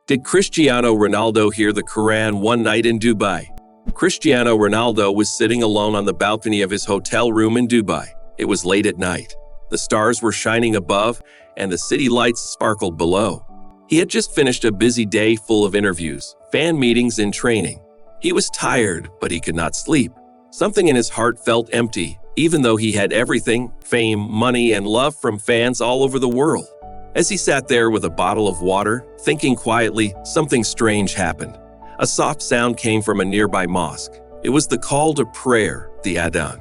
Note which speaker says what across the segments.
Speaker 1: Did Cristiano Ronaldo hear the Quran one night in Dubai? Cristiano Ronaldo was sitting alone on the balcony of his hotel room in Dubai. It was late at night. The stars were shining above, and the city lights sparkled below. He had just finished a busy day full of interviews, fan meetings, and training. He was tired, but he could not sleep. Something in his heart felt empty, even though he had everything: fame, money, and love from fans all over the world. As he sat there with a bottle of water, thinking quietly, something strange happened. A soft sound came from a nearby mosque. It was the call to prayer, the Adhan.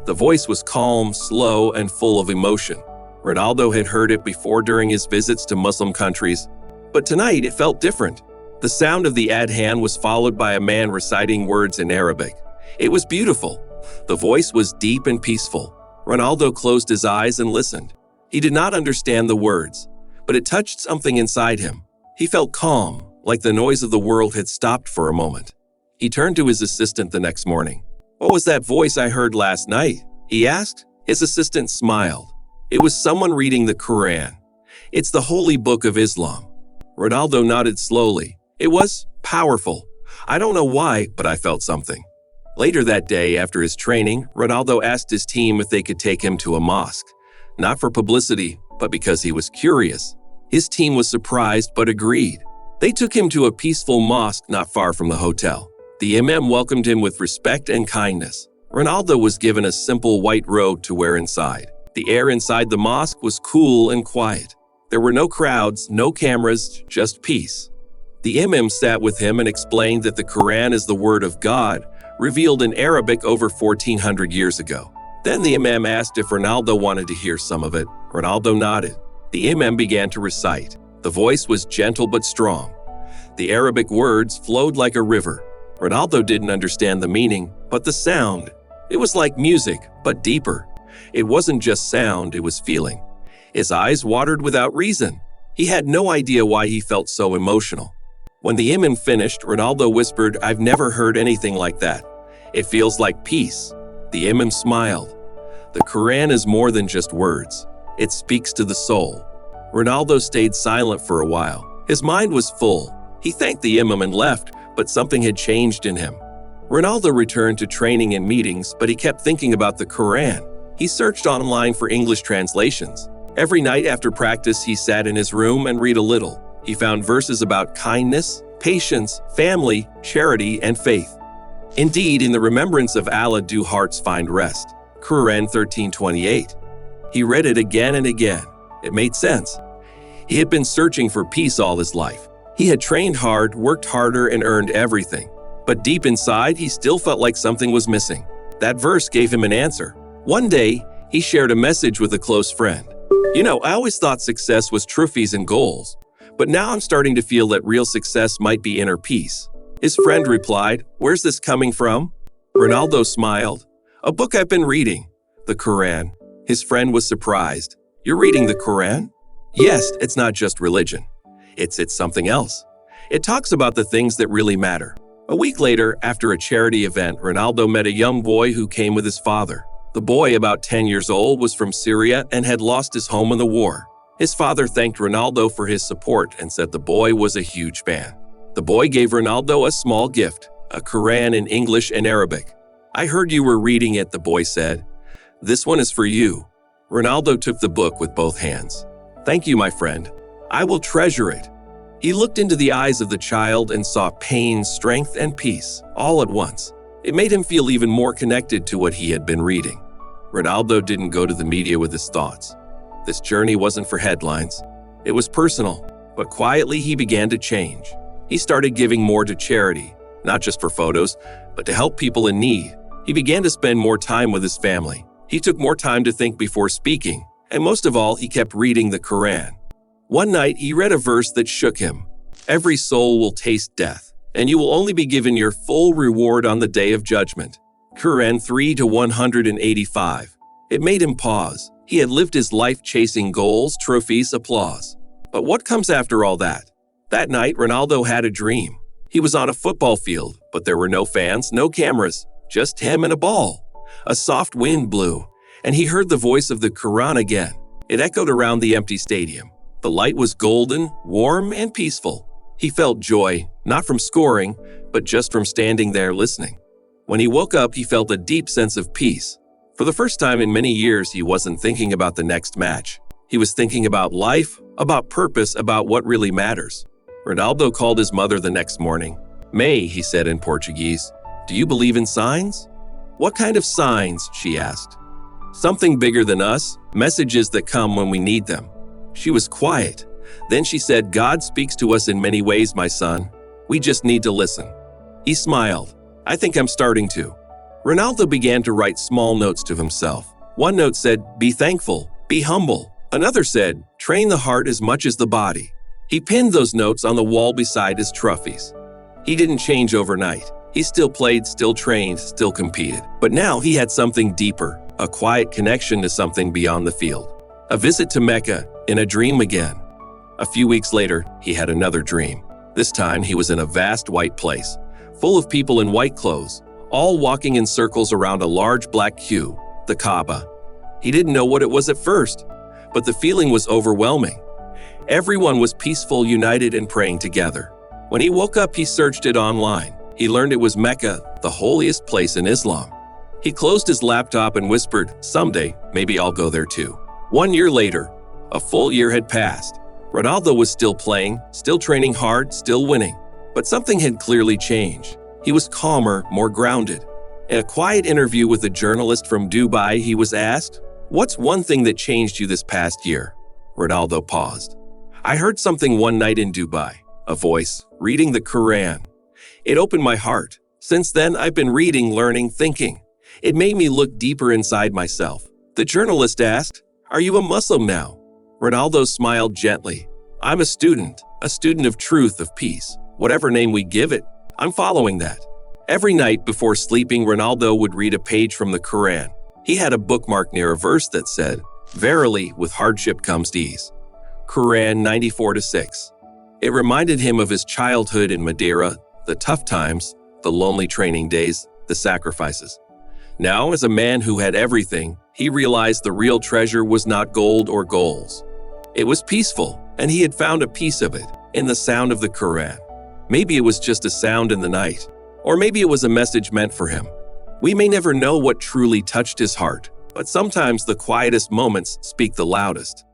Speaker 1: The voice was calm, slow, and full of emotion. Ronaldo had heard it before during his visits to Muslim countries, but tonight it felt different. The sound of the Adhan was followed by a man reciting words in Arabic. It was beautiful. The voice was deep and peaceful. Ronaldo closed his eyes and listened. He did not understand the words, but it touched something inside him. He felt calm, like the noise of the world had stopped for a moment. He turned to his assistant the next morning. "What was that voice I heard last night?" he asked. His assistant smiled. It was someone reading the Quran. It's the holy book of Islam. Ronaldo nodded slowly. It was powerful. I don't know why, but I felt something. Later that day, after his training, Ronaldo asked his team if they could take him to a mosque. Not for publicity, but because he was curious. His team was surprised but agreed. They took him to a peaceful mosque not far from the hotel. The imam welcomed him with respect and kindness. Ronaldo was given a simple white robe to wear inside. The air inside the mosque was cool and quiet. There were no crowds, no cameras, just peace. The imam sat with him and explained that the Quran is the word of God, revealed in Arabic over 1400 years ago. Then the imam asked if Ronaldo wanted to hear some of it. Ronaldo nodded. The imam began to recite. The voice was gentle but strong. The Arabic words flowed like a river. Ronaldo didn't understand the meaning, but the sound. It was like music, but deeper. It wasn't just sound, it was feeling. His eyes watered without reason. He had no idea why he felt so emotional. When the imam finished, Ronaldo whispered, "I've never heard anything like that. It feels like peace." The imam smiled. The Quran is more than just words. It speaks to the soul. Ronaldo stayed silent for a while. His mind was full. He thanked the imam and left, but something had changed in him. Ronaldo returned to training and meetings, but he kept thinking about the Quran. He searched online for English translations. Every night after practice, he sat in his room and read a little. He found verses about kindness, patience, family, charity, and faith. Indeed, in the remembrance of Allah do hearts find rest. Quran 13:28. He read it again and again. It made sense. He had been searching for peace all his life. He had trained hard, worked harder, and earned everything. But deep inside, he still felt like something was missing. That verse gave him an answer. One day, he shared a message with a close friend. I always thought success was trophies and goals, but now I'm starting to feel that real success might be inner peace." His friend replied, "Where's this coming from?" Ronaldo smiled. "A book I've been reading, the Quran." His friend was surprised. "You're reading the Quran?" "Yes, it's not just religion. It's something else. It talks about the things that really matter." A week later, after a charity event, Ronaldo met a young boy who came with his father. The boy, about 10 years old, was from Syria and had lost his home in the war. His father thanked Ronaldo for his support and said the boy was a huge fan. The boy gave Ronaldo a small gift, a Quran in English and Arabic. "I heard you were reading it," the boy said. "This one is for you." Ronaldo took the book with both hands. "Thank you, my friend. I will treasure it." He looked into the eyes of the child and saw pain, strength, and peace, all at once. It made him feel even more connected to what he had been reading. Ronaldo didn't go to the media with his thoughts. This journey wasn't for headlines. It was personal, but quietly he began to change. He started giving more to charity, not just for photos, but to help people in need. He began to spend more time with his family. He took more time to think before speaking, and most of all, he kept reading the Quran. One night, he read a verse that shook him. "Every soul will taste death, and you will only be given your full reward on the day of judgment." Quran 3:185. It made him pause. He had lived his life chasing goals, trophies, applause. But what comes after all that? That night, Ronaldo had a dream. He was on a football field, but there were no fans, no cameras, just him and a ball. A soft wind blew, and he heard the voice of the Quran again. It echoed around the empty stadium. The light was golden, warm, and peaceful. He felt joy, not from scoring, but just from standing there listening. When he woke up, he felt a deep sense of peace. For the first time in many years, he wasn't thinking about the next match. He was thinking about life, about purpose, about what really matters. Ronaldo called his mother the next morning. "May," he said in Portuguese, "do you believe in signs?" "What kind of signs?" she asked. "Something bigger than us, messages that come when we need them." She was quiet. Then she said, "God speaks to us in many ways, my son. We just need to listen." He smiled. "I think I'm starting to." Ronaldo began to write small notes to himself. One note said, "Be thankful, be humble." Another said, "Train the heart as much as the body." He pinned those notes on the wall beside his trophies. He didn't change overnight. He still played, still trained, still competed. But now he had something deeper, a quiet connection to something beyond the field. A visit to Mecca, in a dream again. A few weeks later, he had another dream. This time, he was in a vast white place, full of people in white clothes, all walking in circles around a large black cube, the Kaaba. He didn't know what it was at first, but the feeling was overwhelming. Everyone was peaceful, united, and praying together. When he woke up, he searched it online. He learned it was Mecca, the holiest place in Islam. He closed his laptop and whispered, "Someday, maybe I'll go there too." 1 year later, a full year had passed. Ronaldo was still playing, still training hard, still winning. But something had clearly changed. He was calmer, more grounded. In a quiet interview with a journalist from Dubai, he was asked, "What's one thing that changed you this past year?" Ronaldo paused. "I heard something one night in Dubai, a voice, reading the Quran. It opened my heart. Since then, I've been reading, learning, thinking. It made me look deeper inside myself." The journalist asked, "Are you a Muslim now?" Ronaldo smiled gently. "I'm a student of truth, of peace. Whatever name we give it, I'm following that." Every night before sleeping, Ronaldo would read a page from the Quran. He had a bookmark near a verse that said, "Verily, with hardship comes ease." Quran 94-6. It reminded him of his childhood in Madeira, the tough times, the lonely training days, the sacrifices. Now, as a man who had everything, he realized the real treasure was not gold or goals. It was peaceful, and he had found a piece of it in the sound of the Quran. Maybe it was just a sound in the night, or maybe it was a message meant for him. We may never know what truly touched his heart, but sometimes the quietest moments speak the loudest.